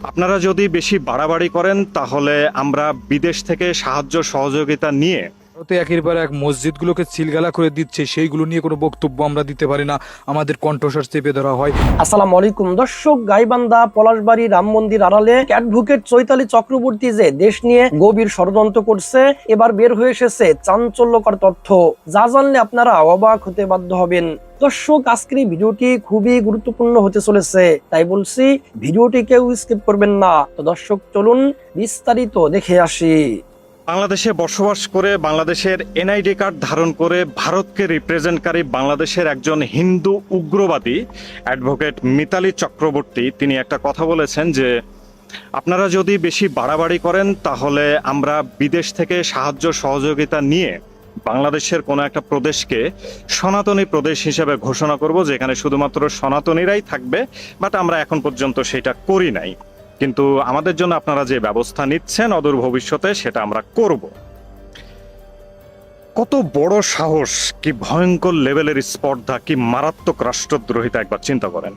আপনারা যদি বেশি বাড়াবাড়ি করেন তাহলে আমরা বিদেশ থেকে সাহায্য সহযোগিতা নিয়ে ভারতে একের পর এক মসজিদগুলোকে সিলগালা করে দিচ্ছে, সেইগুলো নিয়ে কোনো বক্তব্য আমরা দিতে পারি না, আমাদের কণ্ঠস্বর চেপে ধরা হয়। আসসালামু আলাইকুম দর্শক, গাইবান্ধা পলাশবাড়ি রাম মন্দির আড়ালে অ্যাডভোকেট চৈতালি চক্রবর্তী যে দেশ নিয়ে গভীর ষড়যন্ত্র করছে, এবার বের হয়ে এসেছে চাঞ্চল্যকর তথ্য, যা জানলে আপনারা অবাক হতে বাধ্য হবেন। দর্শক, আজকের এই ভিডিওটি খুবই গুরুত্বপূর্ণ হতে চলেছে, তাই বলছি ভিডিওটি কেউ স্কিপ করবেন না। তো দর্শক, চলুন বিস্তারিত দেখে আসি। বাংলাদেশে বসবাস করে বাংলাদেশের এনআইডি কার্ড ধারণ করে ভারতকে রিপ্রেজেন্টকারী বাংলাদেশের একজন হিন্দু উগ্রবাদী অ্যাডভোকেট মিতালি চক্রবর্তী তিনি একটা কথা বলেছেন যে আপনারা যদি বেশি বাড়াবাড়ি করেন তাহলে আমরা বিদেশ থেকে সাহায্য সহযোগিতা নিয়ে বাংলাদেশের কোনো একটা প্রদেশকে সনাতনী প্রদেশ হিসেবে ঘোষণা করব, যেখানে শুধুমাত্র সনাতনীরাই থাকবে। বাট আমরা এখন পর্যন্ত সেটা করি নাই, কিন্তু আমাদের জন্য আপনারা যে ব্যবস্থা নিচ্ছেন অদূর ভবিষ্যতে সেটা আমরা করব। কত বড় সাহস, কি ভয়ঙ্কর লেভেলের স্পর্ধা, কি মারাত্মক রাষ্ট্রদ্রোহিতা একবার চিন্তা করেন।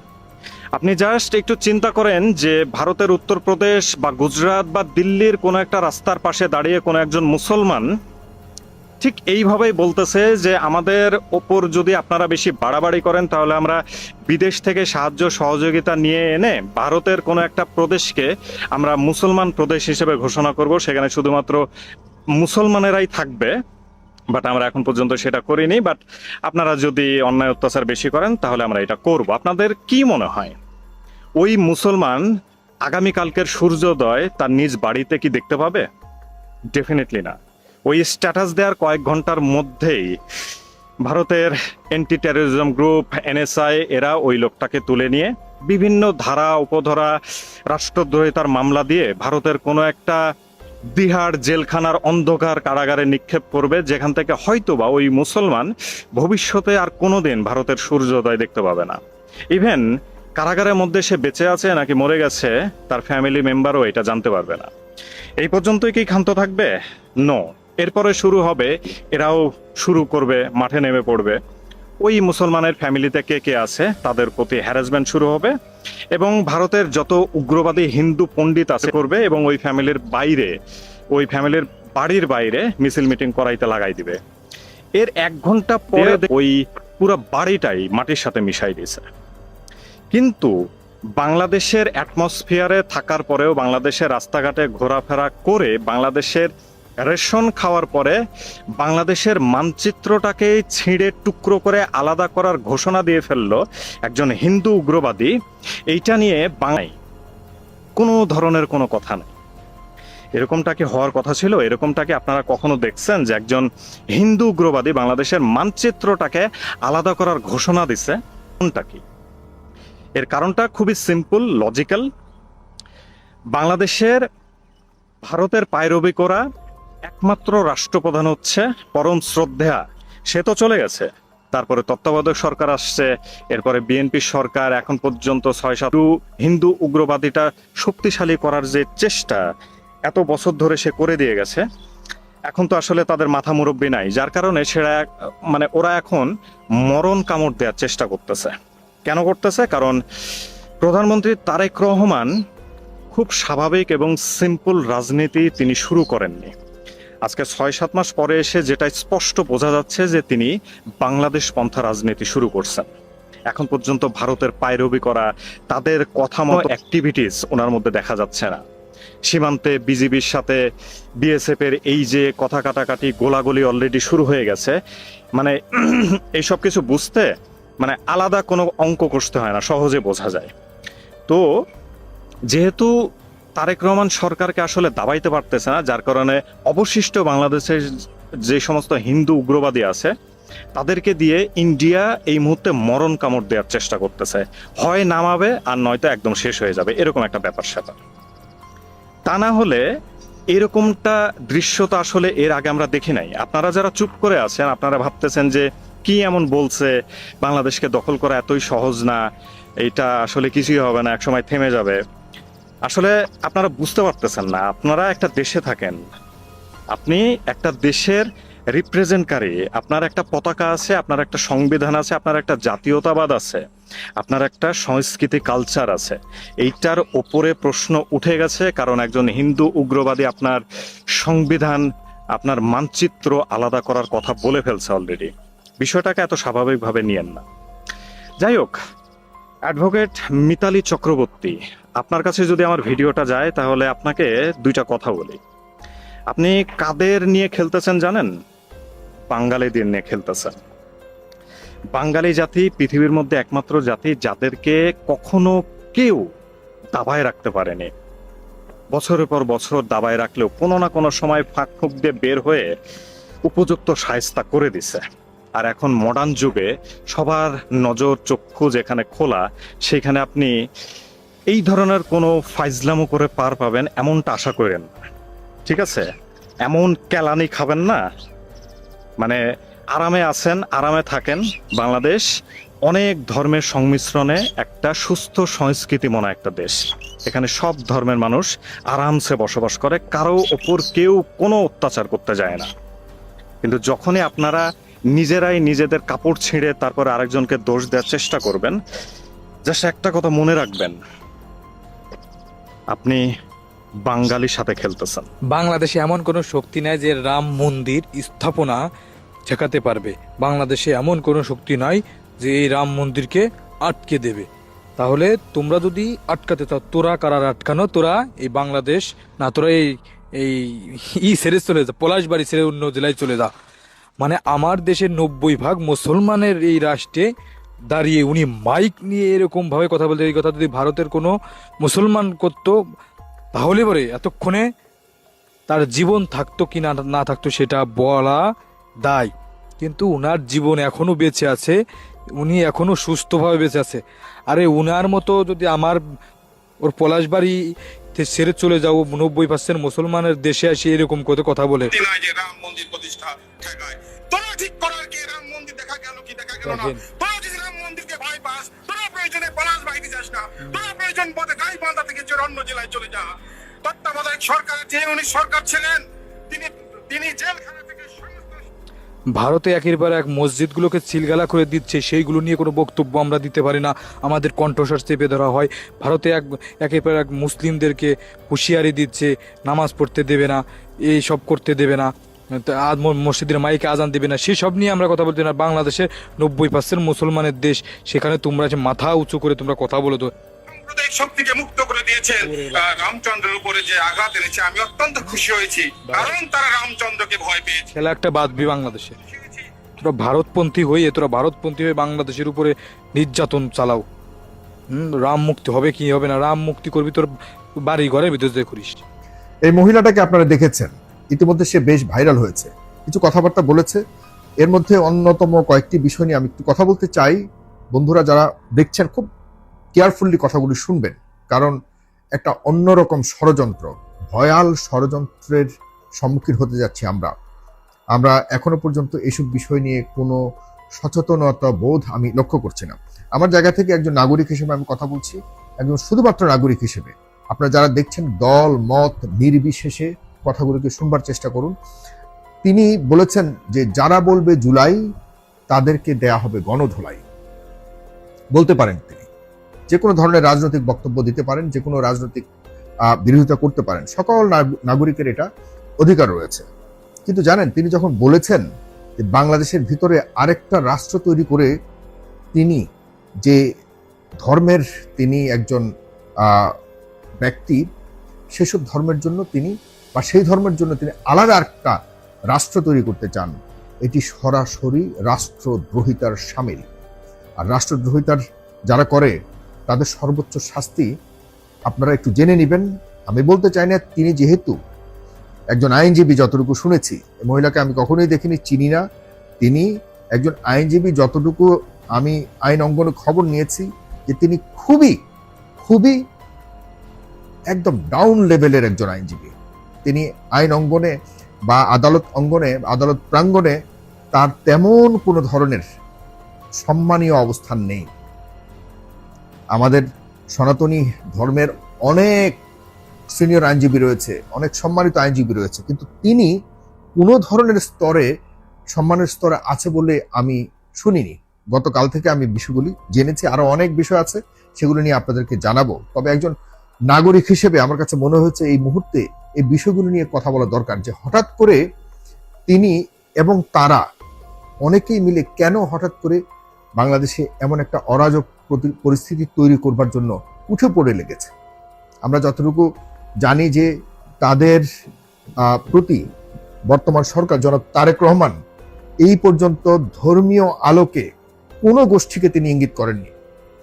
আপনি জাস্ট একটু চিন্তা করেন যে ভারতের উত্তরপ্রদেশ বা গুজরাট বা দিল্লির কোনো একটা রাস্তার পাশে দাঁড়িয়ে কোনো একজন মুসলমান ঠিক এইভাবেই বলতেছে যে আমাদের ওপর যদি আপনারা বেশি বাড়াবাড়ি করেন তাহলে আমরা বিদেশ থেকে সাহায্য সহযোগিতা নিয়ে এনে ভারতের কোনো একটা প্রদেশকে আমরা মুসলমান প্রদেশ হিসেবে ঘোষণা করব, সেখানে শুধুমাত্র মুসলমানেরাই থাকবে। বাট আমরা এখন পর্যন্ত সেটা করিনি। বাট আপনারা যদি অন্যায় অত্যাচার বেশি করেন তাহলে আমরা এটা করব। আপনাদের কি মনে হয় ওই মুসলমান আগামীকালকের সূর্যোদয় তার নিজ বাড়িতে কি দেখতে পাবে? ডেফিনেটলি না। ওই স্ট্যাটাস দেওয়ার কয়েক ঘন্টার মধ্যেই ভারতের অ্যান্টি টেরোরিজম গ্রুপ এনএসআই এরা ওই লোকটাকে তুলে নিয়ে বিভিন্ন ধারা উপধারা রাষ্ট্রদ্রোহিতার মামলা দিয়ে ভারতের কোনো একটা বিহার জেলখানার অন্ধকার কারাগারে নিক্ষেপ করবে, যেখান থেকে হয়তোবা ওই মুসলমান ভবিষ্যতে আর কোনোদিন ভারতের সূর্যোদয় দেখতে পাবে না। ইভেন কারাগারের মধ্যে সে বেঁচে আছে নাকি মরে গেছে তার ফ্যামিলি মেম্বারও এটা জানতে পারবে না। এই পর্যন্তই কি ক্ষান্ত থাকবে? নো। এরপরে শুরু হবে, এরাও শুরু করবে, মাঠে নেমে পড়বে। ওই মুসলমানের ফ্যামিলিতে কে কে আছে তাদের প্রতি হ্যারাসমেন্ট শুরু হবে এবং ভারতের যত উগ্রবাদী হিন্দু পণ্ডিত আছে করবে এবং ওই ফ্যামিলির বাইরে, ওই ফ্যামিলির বাড়ির বাইরে মিছিল মিটিং করাইতে লাগাই দিবে। এর 1 ঘন্টা পরে ওই পুরো বাড়িটাই মাটির সাথে মিশাই দিয়েছে। কিন্তু বাংলাদেশের অ্যাটমসফিয়ারে থাকার পরেও, বাংলাদেশের রাস্তাঘাটে ঘোরাফেরা করে, বাংলাদেশের রেশন খাওয়ার পরে বাংলাদেশের মানচিত্রটাকে ছিঁড়ে টুকরো করে আলাদা করার ঘোষণা দিয়ে ফেললো একজন হিন্দু উগ্রবাদী। এইটা নিয়ে বাংলায় কোনো ধরনের কোনো কথা নেই। এরকমটা কি হওয়ার কথা ছিল? এরকমটা কি আপনারা কখনো দেখছেন যে একজন হিন্দু উগ্রবাদী বাংলাদেশের মানচিত্রটাকে আলাদা করার ঘোষণা দিছে? কোনটা কি? এর কারণটা খুবই সিম্পল, লজিক্যাল। বাংলাদেশের ভারতের পায়রবি করা একমাত্র রাষ্ট্রপ্রধান হচ্ছে পরম শ্রদ্ধেয়া, সে তো চলে গেছে। তারপরে তত্ত্বাবধায়ক সরকার আসছে, এরপরে বিএনপি সরকার। এখন পর্যন্ত 6-7 হিন্দু উগ্রবাদীটা শক্তিশালী করার যে চেষ্টা এত বছর ধরে সে করে দিয়ে গেছে, এখন তো আসলে তাদের মাথা মুরব্বি নাই, যার কারণে সেটা ওরা এখন মরণ কামড় দেওয়ার চেষ্টা করতেছে। কেন করতেছে? কারণ প্রধানমন্ত্রী তারেক রহমান খুব স্বাভাবিক এবং সিম্পল রাজনীতি তিনি শুরু করেননি। আজকে 6-7 মাস পরে এসে যেটা স্পষ্ট বোঝা যাচ্ছে যে তিনি বাংলাদেশ পন্থা রাজনীতি শুরু করছেন। এখন পর্যন্ত ভারতের পায়রবি করা, তাদের কথা মতো অ্যাক্টিভিটিস ওনার মধ্যে দেখা যাচ্ছে না। সীমান্তে বিজিবির সাথে বিএসএফ এর এই যে কথা কাটাকাটি, গোলাগুলি অলরেডি শুরু হয়ে গেছে। এইসব কিছু বুঝতে আলাদা কোনো অঙ্ক কষতে হয় না, সহজে বোঝা যায়। তো যেহেতু তারেক রহমান সরকারকে আসলে দাবাইতে পারতেছে না, যার কারণে অবশিষ্ট বাংলাদেশের যে সমস্ত হিন্দু উগ্রবাদী আছে তাদেরকে দিয়ে ইন্ডিয়া এই মুহূর্তে মরণ কামড় দেওয়ার চেষ্টা করতেছে। হয় নামাবে আর নয়তো একদম শেষ হয়ে যাবে, এরকম একটা ব্যাপার স্যাপার। তা না হলে এরকমটা দৃশ্যটা আসলে এর আগে আমরা দেখি নাই। আপনারা যারা চুপ করে আছেন, আপনারা ভাবতেছেন যে কি এমন বলছে, বাংলাদেশকে দখল করা এতই সহজ না, এইটা আসলে কিছুই হবে না, একসময় থেমে যাবে। আসলে আপনারা বুঝতে পারতেছেন না। আপনারা একটা দেশে থাকেন, আপনি একটা দেশের রিপ্রেজেন্টকারী, আপনার একটা পতাকা আছে, আপনার একটা সংবিধান আছে, আপনার একটা জাতীয়তাবাদ আছে। আপনার একটা সংস্কৃতি কালচার আছে, এইটার ওপরে প্রশ্ন উঠে গেছে, কারণ একজন হিন্দু উগ্রবাদী আপনার সংবিধান, আপনার মানচিত্র আলাদা করার কথা বলে ফেলছে অলরেডি। বিষয়টাকে এত স্বাভাবিকভাবে নিয়েন না। যাই হোক, অ্যাডভোকেট মিতালী চক্রবর্তী, আপনার কাছে যদি আমার ভিডিওটা যায় তাহলে আপনাকে দুইটা কথা বলি। আপনি কাদের নিয়ে খেলতেছেন জানেন? বাঙালিদের নিয়ে খেলতেছেন। বাঙালি জাতি পৃথিবীর মধ্যে একমাত্র জাতি যাদেরকে কখনো কেউ দাবায় রাখতে পারেনি। বছরের পর বছর দাবায় রাখলেও কোনো না কোনো সময় ফাঁক ফুঁক দিয়ে বের হয়ে উপযুক্ত শায়েস্তা করে দিছে। আর এখন মডার্ন যুগে সবার নজর চক্ষু যেখানে খোলা, সেখানে আপনি এই ধরনের কোনো ফাইজলামো করে পার পাবেন এমনটা আশা করেন না, ঠিক আছে? এমন কেলানি খাবেন না, মানে আরামে আছেন, আরামে থাকেন। বাংলাদেশ অনেক ধর্মের সংমিশ্রণে একটা সুস্থ সংস্কৃতি মনা একটা দেশ। এখানে সব ধর্মের মানুষ আরামসে বসবাস করে, কারো ওপর কেউ কোনো অত্যাচার করতে যায় না। কিন্তু যখনই আপনারা নিজেরাই নিজেদের কাপড় ছিঁড়ে তারপরে আরেকজনকে দোষ দেওয়ার চেষ্টা করবেন, জাস্ট একটা কথা মনে রাখবেন, আপনি বাঙালির সাথে খেলতেছেন। বাংলাদেশে এমন কোনো শক্তি নাই যে রাম মন্দির স্থাপনা ঠেকাতে পারবে। বাংলাদেশে এমন কোনো শক্তি নাই যে এই রাম মন্দিরকে আটকে দেবে। তাহলে তোমরা যদি আটকাতে চাও, তোরা কারার আটকানো, তোরা এই বাংলাদেশ না, তোরা এই ছেড়ে চলে যা, পলাশবাড়ি ছেড়ে অন্য জেলায় চলে যা। মানে আমার দেশের 90% মুসলমানের এই রাষ্ট্রে দাঁড়িয়ে উনি মাইক নিয়ে এরকম ভাবে কথা বলতে, এই কথা যদি ভারতের কোনো মুসলমান করতো তাহলে পরে এতক্ষণে তার জীবন থাকতো কি না থাকতো সেটা বলা দায়। কিন্তু উনার জীবন এখনো বেঁচে আছে, উনি এখনো সুস্থভাবে বেঁচে আছে। আরে উনার মতো যদি আমার ওর পলাশবাড়ি ছেড়ে চলে যাও 90% মুসলমানের দেশে এসে এরকম করে কথা বলে, যে রাম মন্দির প্রতিষ্ঠা ঠেকায়, তোরা ঠিক করার কি রাম মন্দির দেখা গেল কি দেখা গেল না? তোরা যদি রাম মন্দিরকে ভয় পাস, তোরা প্রয়োজনে পলাশ বাইরে যাস না, তোরা প্রয়োজন পথে গাইবান্ধা থেকে অন্য জেলায় চলে যা। তত্ত্বাবধায়ক সরকার, যে উনি সরকার ছিলেন, তিনি জেলখানা থেকে ভারতে একের পর এক মসজিদগুলোকে সিলগালা করে দিচ্ছে, সেইগুলো নিয়ে কোনো বক্তব্য আমরা দিতে পারি না, আমাদের কণ্ঠস্বর চেপে ধরা হয়। ভারতে একের পর এক মুসলিমদেরকে হুঁশিয়ারি দিচ্ছে, নামাজ পড়তে দেবে না, এই সব করতে দেবে না, মসজিদের মাইকে আজান দেবে না, সেসব নিয়ে আমরা কথা বলতে না। বাংলাদেশের 90% মুসলমানের দেশ, সেখানে তোমরা যে মাথা উঁচু করে তোমরা কথা বলো তো। সাম্প্রদায়িক শক্তিকে মুক্ত করে দিয়েছেন। রামচন্দ্রের উপরে যে আঘাত এনেছে, আমি অত্যন্ত খুশি হয়েছি, কারণ তারা রামচন্দ্রকে ভয় পেয়েছে। খেলা একটা বাদবি বাংলাদেশে, তোরা ভারতপন্থী হয়ে বাংলাদেশের উপরে নির্যাতন চালাও। রাম মুক্তি হবে কি হবে না, রাম মুক্তি করবি তোর বাড়ি ঘরের ভিতরে যে করিস। এই মহিলাটাকে আপনারা দেখেছেন, ইতিমধ্যে সে বেশ ভাইরাল হয়েছে, কিছু কথাবার্তা বলেছে। এর মধ্যে অন্যতম কয়েকটি বিষয় নিয়ে আমি একটু কথা বলতে চাই। বন্ধুরা যারা দেখছেন খুব কেয়ারফুলি কথাগুলি শুনবেন, কারণ একটা অন্যরকম ষড়যন্ত্র, ভয়াল ষড়যন্ত্রের সম্মুখীন হতে যাচ্ছি আমরা এখনো পর্যন্ত এইসব বিষয় নিয়ে কোনো সচেতনতা বোধ আমি লক্ষ্য করছি না। আমার জায়গা থেকে একজন নাগরিক হিসেবে আমি কথা বলছি, একজন শুধুমাত্র নাগরিক হিসেবে। আপনারা যারা দেখছেন দল মত নির্বিশেষে কথাগুলোকে শুনবার চেষ্টা করুন। তিনি বলেছেন যে যারা বলবে জুলাই তাদেরকে দেয়া হবে গণধোলাই। বলতে পারেন তিনি, যে কোনো ধরনের রাজনৈতিক বক্তব্য দিতে পারেন, যে কোনো রাজনৈতিক বিরোধিতা করতে পারেন, সকল নাগরিকের এটা অধিকার রয়েছে। কিন্তু জানেন, তিনি যখন বলেছেন যে বাংলাদেশের ভিতরে আরেকটা রাষ্ট্র তৈরি করে তিনি যে ধর্মের তিনি একজন ব্যক্তি, সেসব ধর্মের জন্য তিনি বা সেই ধর্মের জন্য তিনি আলাদা একটা রাষ্ট্র তৈরি করতে চান, এটি সরাসরি রাষ্ট্রদ্রোহিতার শামিল। আর রাষ্ট্রদ্রোহিতার যারা করে তাদের সর্বোচ্চ শাস্তি আপনারা একটু জেনে নেবেন। আমি বলতে চাই না, তিনি যেহেতু একজন আইনজীবী, যতটুকু শুনেছি, মহিলাকে আমি কখনোই দেখিনি, চিনি না, তিনি একজন আইনজীবী, যতটুকু আমি আইন অঙ্গনে খবর নিয়েছি, যে তিনি খুবই খুবই একদম ডাউন লেভেলের একজন আইনজীবী। তিনি আইন অঙ্গনে বা আদালত অঙ্গনে, আদালত প্রাঙ্গণে তার তেমন কোনো ধরনের সম্মানীয় অবস্থান নেই। আমাদের সনাতনী ধর্মের অনেক সিনিয়র আইনজীবী রয়েছে, অনেক সম্মানিত আইনজীবী রয়েছে, কিন্তু তিনি কোনো ধরনের স্তরে সম্মানের স্তরে আছে বলে আমি শুনিনি। গতকাল থেকে আমি বিষয়গুলি জেনেছি, আরো অনেক বিষয় আছে, সেগুলো নিয়ে আপনাদেরকে জানাবো। তবে একজন নাগরিক হিসেবে আমার কাছে মনে হয়েছে এই মুহূর্তে এই বিষয়গুলো নিয়ে কথা বলা দরকার, যে হঠাৎ করে তিনি এবং তারা অনেকেই মিলে কেন হঠাৎ করে বাংলাদেশে এমন একটা অরাজক পরিস্থিতি তৈরি করবার জন্য উঠে পড়ে লেগেছে। আমরা যতটুকু জানি যে তাদের প্রতি বর্তমান সরকার জনাব তারেক রহমান এই পর্যন্ত ধর্মীয় আলোকে কোনো গোষ্ঠীকে তিনি ইঙ্গিত করেননি।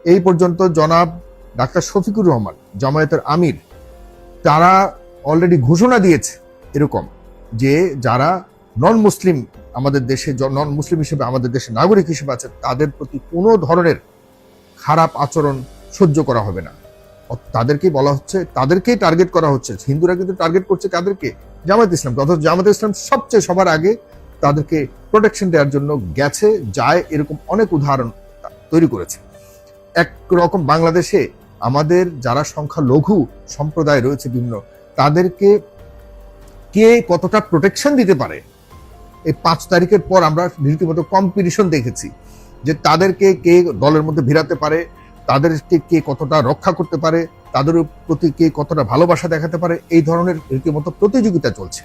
এই পর্যন্ত জনাব ডাক্তার শফিকুর রহমান জামায়াতের আমির, তারা অলরেডি ঘোষণা দিয়েছে এরকম যে যারা নন মুসলিম আমাদের দেশে, নন মুসলিম হিসেবে আমাদের দেশে নাগরিক হিসেবে আছে, তাদের প্রতি কোনো ধরনের খারাপ আচরণ সহ্য করা হবে না। তাদেরকেই বলা হচ্ছে, তাদেরকেই টার্গেট করা হচ্ছে। হিন্দুরা কিন্তু টার্গেট করছে কাদেরকে? জামায়াত ইসলাম। অথচ জামায়াত ইসলাম সবচেয়ে সবার আগে তাদেরকে প্রোটেকশন দেওয়ার জন্য গেছে, যায়, এরকম অনেক উদাহরণ তৈরি করেছে। একরকম বাংলাদেশে আমাদের যারা সংখ্যালঘু সম্প্রদায় রয়েছে বিভিন্ন, তাদেরকে কে কতটা প্রোটেকশন দিতে পারে, এই 5 তারিখের পর আমরা রীতিমতো কম্পিটিশন দেখেছি যে তাদেরকে কে দলের মধ্যে ভিড়াতে পারে, তাদেরকে কে কতটা রক্ষা করতে পারে, তাদের প্রতি কে কতটা ভালোবাসা দেখাতে পারে, এই ধরনের রীতিমতো প্রতিযোগিতা চলছে।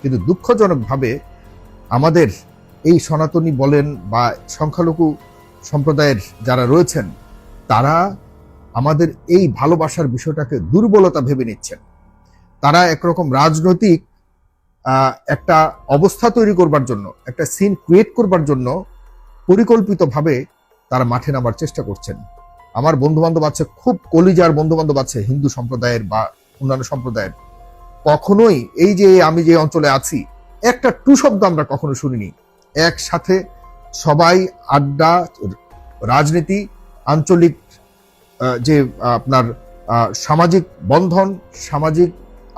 কিন্তু দুঃখজনকভাবে আমাদের এই সনাতনী বলেন বা সংখ্যালঘু সম্প্রদায়ের যারা রয়েছেন, তারা আমাদের এই ভালোবাসার বিষয়টাকে দুর্বলতা ভেবে নিচ্ছেন। তারা একরকম রাজনৈতিক একটা অবস্থা তৈরি করবার জন্য, একটা সিন ক্রিয়েট করবার জন্য পরিকল্পিতভাবে তারা মাঠে নামার চেষ্টা করছেন। আমার বন্ধু বান্ধব আছে, খুব কলিজার বন্ধু বান্ধব আছে হিন্দু সম্প্রদায়ের বা অন্যান্য সম্প্রদায়ের, কখনোই এই যে আমি যে অঞ্চলে আছি একটা টু শব্দ আমরা কখনো শুনিনি। একসাথে সবাই আড্ডা, রাজনীতি, আঞ্চলিক যে আপনার সামাজিক বন্ধন, সামাজিক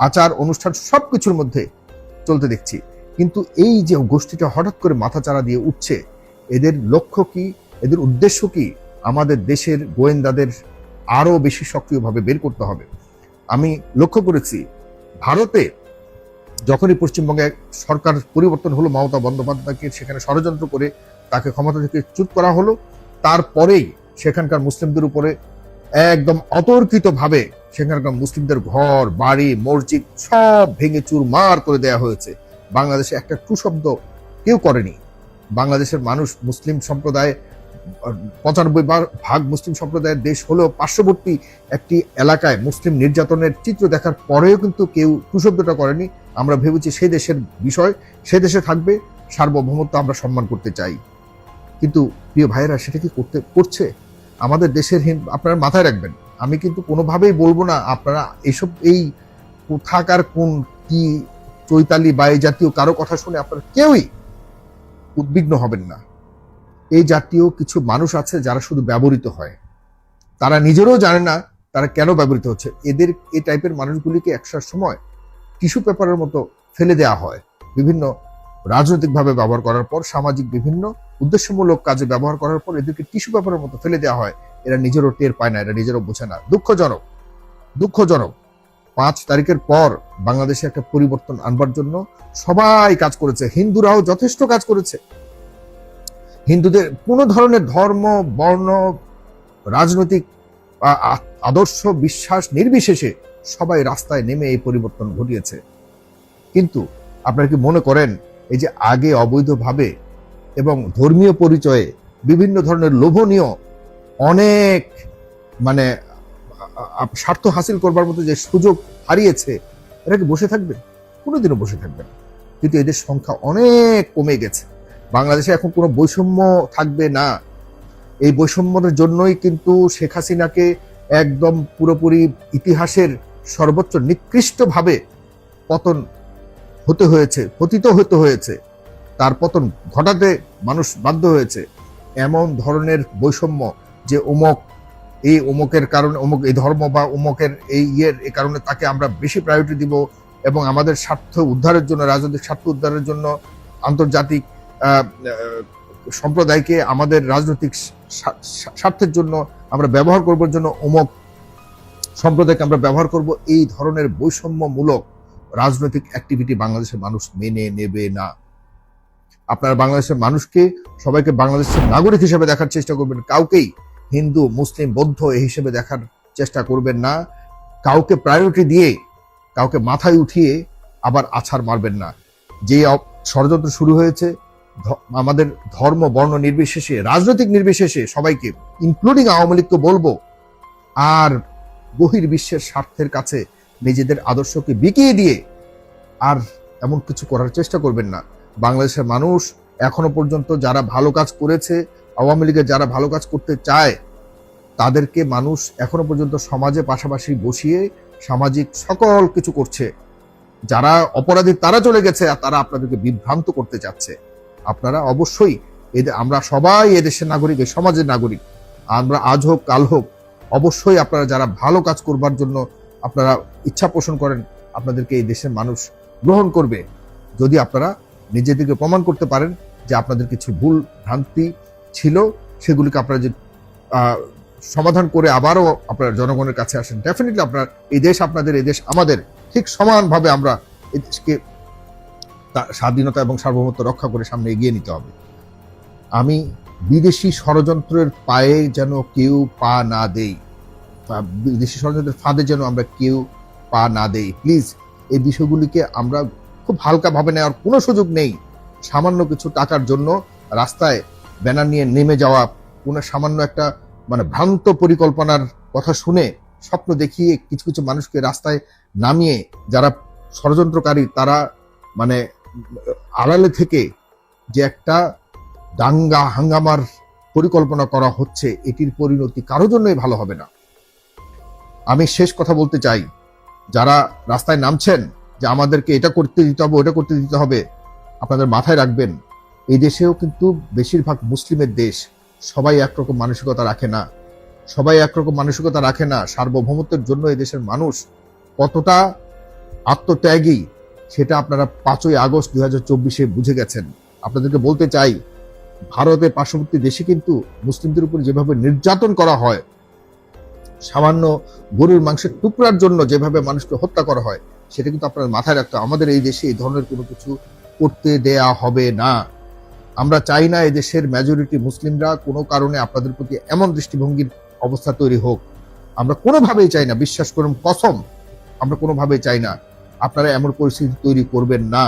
আচার অনুষ্ঠান সবকিছুর মধ্যে চলতে দেখছি। কিন্তু এই যে গোষ্ঠীটা হঠাৎ করে মাথাচাড়া দিয়ে উঠছে, এদের লক্ষ্য কি, এদের উদ্দেশ্য কি? আমাদের দেশের গোয়েন্দাদের আরো বেশি সক্রিয়ভাবে বের করতে হবে। আমি লক্ষ্য করেছি ভারতে যখনই পশ্চিমবঙ্গে সরকার পরিবর্তন হলো, মমতা বন্দ্যোপাধ্যায়কে সেখানে ষড়যন্ত্র করে তাকে ক্ষমতা থেকে চ্যুত করা হলো, তারপরেই সেখানকার মুসলিমদের উপরে একদম অতর্কিতভাবে সেখানকার মুসলিমদের ঘর বাড়ি মসজিদ সব ভেঙে চুরমার করে দেওয়া হয়েছে। বাংলাদেশে একটা টু শব্দ কেউ করেনি। বাংলাদেশের মানুষ মুসলিম সম্প্রদায় 95% মুসলিম সম্প্রদায়ের দেশ হলেও পার্শ্ববর্তী একটি এলাকায় মুসলিম নির্যাতনের চিত্র দেখার পরেও কিন্তু কেউ টু শব্দটা করেনি। আমরা ভেবেছি সেই দেশের বিষয়, সে দেশে থাকবে, সার্বভৌমত্ব আমরা সম্মান করতে চাই। কিন্তু প্রিয় ভাইয়েরা, সেটা কি করছে আমাদের দেশের? আপনারা মাথায় রাখবেন, আমি কিন্তু কোনোভাবেই বলবো না আপনারা এইসব এই কোথাকার কোন কি চৈতালি বা এই জাতীয় কারো কথা শুনে আপনারা কেউই উদ্বিগ্ন হবেন না। এই জাতীয় কিছু মানুষ আছে যারা শুধু ব্যবহৃত হয়, তারা নিজেরাও জানে না তারা কেন ব্যবহৃত হচ্ছে। এদের এই টাইপের মানুষগুলিকে একসার সময় টিস্যু পেপারের মতো ফেলে দেওয়া হয়, বিভিন্ন রাজনৈতিকভাবে ব্যবহার করার পর, সামাজিক বিভিন্ন উদ্দেশ্যমূলক কাজে ব্যবহার করার পর এদেরকে টিস্যু পেপারের মতো ফেলে দেওয়া হয়। এরা নিজেরও টের পায় না, এরা নিজেরও বোঝে না। দুঃখজনক, দুঃখজনক। 5 তারিখের পর বাংলাদেশে একটা পরিবর্তন আনবার জন্য সবাই কাজ করেছে, হিন্দুরাও যথেষ্ট কাজ করেছে। হিন্দুদের কোনো ধরনের ধর্ম, বর্ণ, রাজনৈতিক আদর্শ, বিশ্বাস নির্বিশেষে সবাই রাস্তায় নেমে এই পরিবর্তন ঘটিয়েছে। কিন্তু আপনারা কি মনে করেন এই যে আগে অবৈধভাবে এবং ধর্মীয় পরিচয়ে বিভিন্ন ধরনের লোভনীয় অনেক মানে স্বার্থ হাসিল করবার মতো যে সুযোগ হারিয়েছে, এরা কি বসে থাকবে? কোনোদিনও বসে থাকবে না। কিন্তু এদের সংখ্যা অনেক কমে গেছে। বাংলাদেশে এখন কোনো বৈষম্য থাকবে না। এই বৈষম্যের জন্যই কিন্তু শেখ হাসিনাকে একদম পুরোপুরি ইতিহাসের সর্বোচ্চ নিকৃষ্টভাবে পতন হতে হয়েছে, পতিত হতে হয়েছে। তার পতন ঘটাতে মানুষ বাধ্য হয়েছে। এমন ধরনের বৈষম্য যে এই অমুকের কারণে, অমুক এই ধর্ম বা অমুকের এই এই কারণে তাকে আমরা বেশি প্রায়োরিটি দিব এবং আমাদের স্বার্থ উদ্ধারের জন্য, রাজনৈতিক স্বার্থ উদ্ধারের জন্য আন্তর্জাতিক সম্প্রদায়কে আমাদের রাজনৈতিক স্বার্থের জন্য আমরা ব্যবহার করবার জন্য অমুক সম্প্রদায়কে আমরা ব্যবহার করব, এই ধরনের বৈষম্যমূলক রাজনৈতিক অ্যাক্টিভিটি বাংলাদেশের মানুষ মেনে নেবে না। আপনারা বাংলাদেশের মানুষকে সবাইকে বাংলাদেশের নাগরিক হিসেবে দেখার চেষ্টা করবেন, কাউকেই হিন্দু মুসলিম বৌদ্ধ এই হিসেবে দেখার চেষ্টা করবেন না। কাউকে প্রায়োরিটি দিয়ে কাউকে মাথায় উঠিয়ে আবার আছাড় মারবেন না। যে ষড়যন্ত্র শুরু হয়েছে আমাদের ধর্ম বর্ণ নির্বিশেষে, রাজনৈতিক নির্বিশেষে সবাইকে, ইনক্লুডিং আওয়ামী লীগকে বলবো, আর বহির্বিশ্বের স্বার্থের কাছে নিজেদের আদর্শকে বিকিয়ে দিয়ে আর এমন কিছু করার চেষ্টা করবেন না। বাংলাদেশের মানুষ এখনো পর্যন্ত যারা ভালো কাজ করেছে, আওয়ামী লীগের যারা ভালো কাজ করতে চায়, তাদেরকে মানুষ এখনো পর্যন্ত সমাজে পাশাপাশি বসিয়ে সামাজিক সকল কিছু করছে। যারা অপরাধী তারা চলে গেছে, আর তারা আপনাদেরকে বিভ্রান্ত করতে চাচ্ছে। আপনারা অবশ্যই আমরা সবাই এদেশের নাগরিক, এই সমাজের নাগরিক। আমরা আজ হোক কাল হোক, অবশ্যই আপনারা যারা ভালো কাজ করবার জন্য আপনারা ইচ্ছা পোষণ করেন, আপনাদেরকে এই দেশের মানুষ গ্রহণ করবে, যদি আপনারা নিজেদেরকে প্রমাণ করতে পারেন যে আপনাদের কিছু ভুল ভ্রান্তি ছিল, সেগুলিকে আপনারা যে সমাধান করে আবারও আপনারা জনগণের কাছে আসেন। ডেফিনেটলি আপনার এই দেশ আপনাদের, এই দেশ আমাদের, ঠিক সমানভাবে আমরা এই দেশকে স্বাধীনতা এবং সার্বভৌমত্ব রক্ষা করে সামনে এগিয়ে নিতে হবে। আমি বিদেশি ষড়যন্ত্রের পায়ে যেন কেউ পা না দেই, বিদেশি ষড়যন্ত্রের ফাঁদে যেন আমরা কেউ পা না দেই। প্লিজ এই বিষয়গুলিকে আমরা খুব হালকা ভাবে নেওয়ার কোনো সুযোগ নেই। সামান্য কিছু টাকার জন্য রাস্তায় ব্যানার নিয়ে নেমে যাওয়া, কোনো সামান্য একটা ভ্রান্ত পরিকল্পনার কথা শুনে স্বপ্ন দেখিয়ে কিছু কিছু মানুষকে রাস্তায় নামিয়ে যারা ষড়যন্ত্রকারী, তারা আড়ালে থেকে যে একটা দাঙ্গা হাঙ্গামার পরিকল্পনা করা হচ্ছে, এটির পরিণতি কারোর জন্যই ভালো হবে না। আমি শেষ কথা বলতে চাই, যারা রাস্তায় নামছেন যে আমাদেরকে এটা করতে দিতে হবে, ওটা করতে দিতে হবে, আপনাদের মাথায় রাখবেন এই দেশেও কিন্তু বেশিরভাগ মুসলিমের দেশ। সবাই একরকম মানসিকতা রাখে না, সবাই একরকম মানসিকতা রাখে না। সার্বভৌমত্বের জন্য এই দেশের মানুষ কতটা আত্মত্যাগী সেটা আপনারা 5ই আগস্ট 2024 বুঝে গেছেন। আপনাদেরকে বলতে চাই, ভারতের পার্শ্ববর্তী দেশে কিন্তু মুসলিমদের উপর যেভাবে নির্যাতন করা হয়, সামান্য গরুর মাংসের টুকরার জন্য যেভাবে মানুষকে হত্যা করা হয়, সেটা কিন্তু আপনার মাথায় রাখতে হবে। আমাদের এই দেশে এই ধরনের কোনো কিছু করতে দেয়া হবে না। আমরা চাই না এই দেশের মেজরিটি মুসলিমরা কোনো কারণে আপনাদের প্রতি এমন দৃষ্টিভঙ্গির অবস্থা তৈরি হোক। আমরা কোনোভাবেই চাই না, বিশ্বাস করুন, কসম, আমরা কোনোভাবেই চাই না আপনারা এমন পরিস্থিতি তৈরি করবেন না।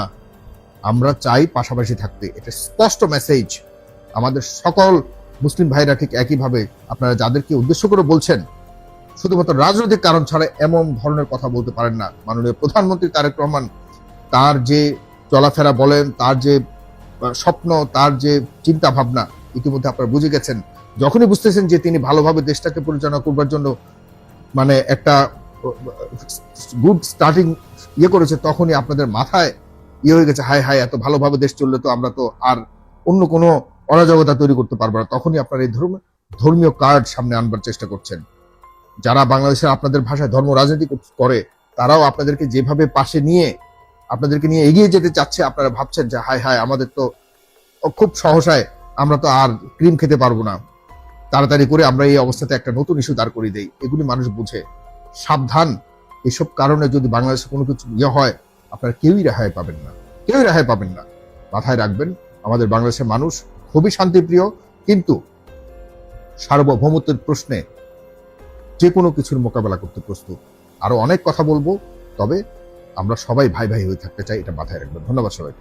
আমরা চাই পাশাপাশি থাকতে। এটা স্পষ্ট মেসেজ আমাদের সকল মুসলিম ভাইরা ঠিক একইভাবে আপনারা যাদেরকে উদ্দেশ্য করে বলছেন, শুধুমাত্র রাজনৈতিক কারণ ছাড়া এমন ধরনের কথা বলতে পারেন না। মাননীয় প্রধানমন্ত্রী তারেক রহমান, তার যে চলাফেরা বলেন, তার যে স্বপ্ন, তার যে চিন্তা ভাবনা, ইতিমধ্যে আপনারা বুঝে গেছেন। যখনই বুঝতেছেন যে তিনি ভালোভাবে দেশটাকে পরিচালনা করবার জন্য একটা গুড স্টার্টিং করেছে, তখনই আপনাদের মাথায় হয়ে গেছে, হায় হায়, এত ভালোভাবে দেশ চললে তো আমরা তো আর অন্য কোনো অরাজকতা তৈরি করতে পারবো না। তখনই আপনারা এই ধর্মীয় কার্ড সামনে আনবার চেষ্টা করছেন। যারা বাংলাদেশের আপনাদের ভাষায় ধর্ম রাজনীতি করে, তারাও আপনাদেরকে যেভাবে পাশে নিয়ে আপনাদেরকে নিয়ে এগিয়ে যেতে চাচ্ছে, আপনারা ভাবছেন যে হায় হায়, আমাদের তো খুব সহসায় আমরা তো আর ক্রিম খেতে পারবো না, তাড়াতাড়ি করে আমরা এই অবস্থাতে একটা নতুন ইস্যু দাঁড় করিয়ে দেই। এগুলি মানুষ বুঝে। সাবধান, এসব কারণে যদি বাংলাদেশে কোনো কিছু হয়, আপনারা কেউই রেহাই পাবেন না, কেউই রেহাই পাবেন না। মাথায় রাখবেন, আমাদের বাংলাদেশের মানুষ খুবই শান্তিপ্রিয়, কিন্তু সার্বভৌমত্বের প্রশ্নে যে কোনো কিছুর মোকাবেলা করতে প্রস্তুত। আরো অনেক কথা বলবো, তবে আমরা সবাই ভাই ভাই হয়ে থাকতে চাই, এটা মাথায় রাখবেন। ধন্যবাদ সবাই।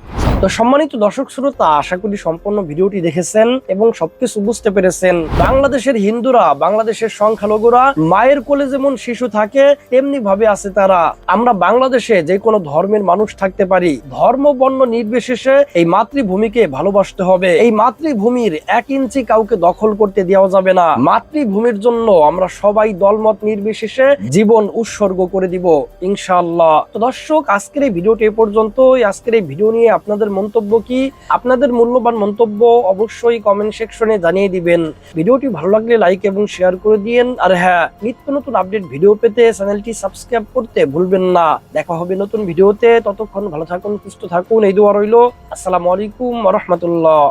তো সম্মানিত দর্শক শ্রোতা, আশা করি সম্পূর্ণ ভিডিওটি দেখেছেন এবং সবকিছু বুঝতে পেরেছেন। বাংলাদেশের হিন্দুরা, বাংলাদেশের সংখ্যালঘুরা মায়ের কোলে যেমন শিশু থাকে, তেমনি ভাবে আছে তারা। আমরা বাংলাদেশে যে কোনো ধর্মের মানুষ থাকতে পারি, ধর্ম বর্ণ নির্বিশেষে এই মাতৃভূমিকে ভালোবাসতে হবে। এই মাতৃভূমির 1 ইঞ্চি কাউকে দখল করতে দেওয়া যাবে না। মাতৃভূমির জন্য আমরা সবাই দলমত নির্বিশেষে জীবন উৎসর্গ করে দিব ইনশাআল্লাহ। তো দর্শক, আজকের এই ভিডিওটি এ পর্যন্তই। আজকের এই ভিডিও নিয়ে আপনাদের মন্তব্য কি? আপনাদের মূল্যবান মন্তব্য অবশ্যই কমেন্ট সেকশনে জানিয়ে দিবেন। ভিডিওটি ভালো লাগলে লাইক এবং শেয়ার করে দিয়েন। আর হ্যাঁ, নিত্য নতুন আপডেট ভিডিও পেতে চ্যানেলটি সাবস্ক্রাইব করতে ভুলবেন না। দেখা হবে নতুন ভিডিওতে। ততক্ষণ ভালো থাকুন, সুস্থ থাকুন, এই দোয়া রইল। আসসালামু আলাইকুম ওয়া রাহমাতুল্লাহ।